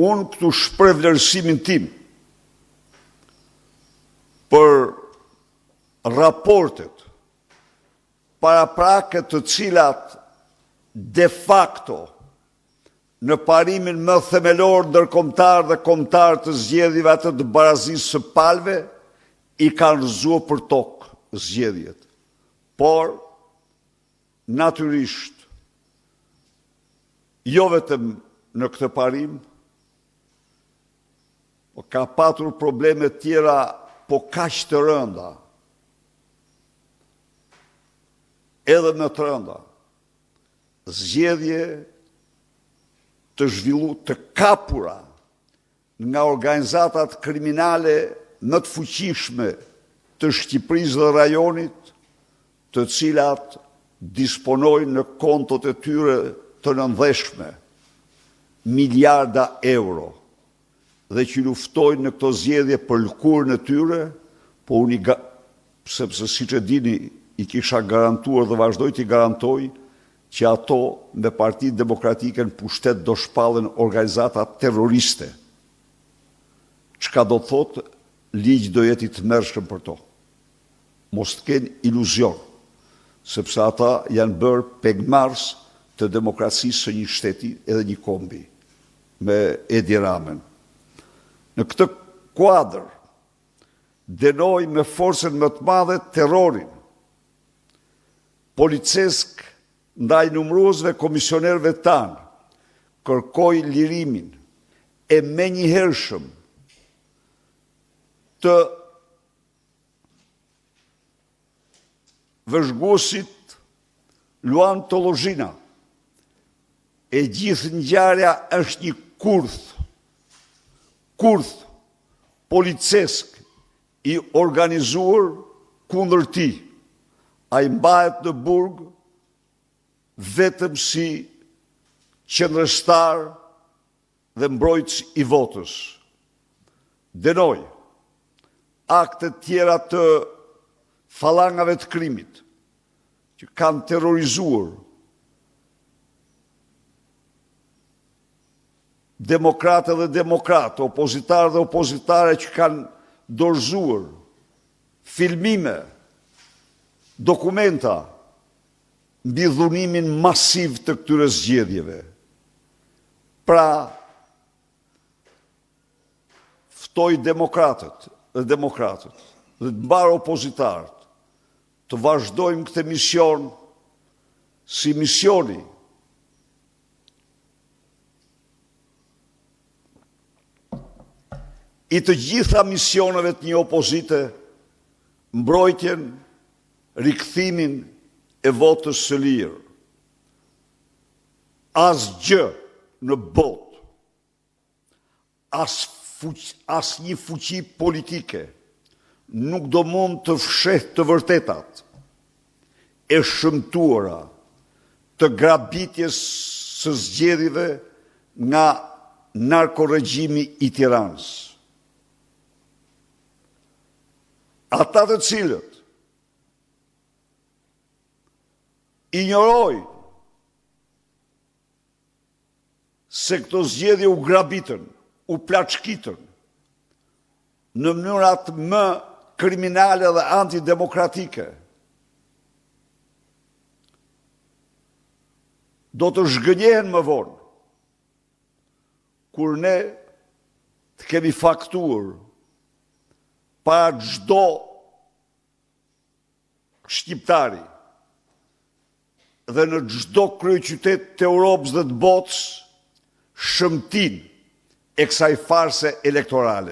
Unë këtu shpreh vlerësimin tim për raportet paraprake të cilat de facto në parimin më themelor ndërkombëtar dhe kombëtar të zgjedhjeve atë të barazisë së palëve i kanë rrëzuar për tokë zgjedhjet. Por natyrisht jo vetëm në këtë parim, po ka patur probleme tjera, po kaq të rënda, edhe më të rënda, zgjedhje të zhvillu të kapura nga organizatat kriminale më të fuqishme të Shqipërisë dhe rajonit, të cilat disponojnë në kontot e tyre të nëndheshme miliarda euro dhe që luftojnë në këto zgjedhje për lëkurën e tyre, po sepse siç e dini i kisha garantuar dhe vazhdoj t'i garantoj që ato me Partinë Demokratike në pushtet do shpallen organizata terroriste. Çka do thotë, ligj do jetë i tmerrshëm për to. Mos të kenë iluzion, sepse ata janë bërë pegmarrës të demokracisë së një shteti edhe një kombi, me Edi Ramën. Në këtë kuadër, denoj me forcën më të madhe terrorin policesk ndaj numëruesve komisionerëve tanë, kërkoj lirimin e menjëhershëm të vëzhguesit Luan Tollozhina. E gjithë ngjarja është një kurth policesk i organizuar kundër tij. Ai mbahet në burg vetëm si qendrështar dhe mbrojtës i votës. Denoj akte tjera të fallangave të krimit që kanë terrorizuar demokratë dhe demokratë, opozitarë dhe opozitare që kanë dorëzuar filmime, dokumenta mbi dhunimin masiv të këtyre zgjedhjeve. Pra, ftoj demokratët dhe të mbar opozitarët të vazhdojmë këtë mision si misioni i të gjitha misioneve të një opozite, mbrojtjen, rikthimin e votës së lirë. Asgjë në botë, as një fuqi politike nuk do mund të fshehë të vërtetat e shëmtuara të grabitjes së zgjedhjeve nga narkoregjimi i Tiranës. Ata të cilët injorojnë se këto zgjedhje u grabitën, u plaçkitën në mënyrat më kriminale dhe antidemokratike, do të zhgënjehen më vonë, kur ne të kemi faktuar para çdo shqiptari dhe në çdo kryeqytet të Europës dhe të botës shëmtin e kësaj farse elektorale.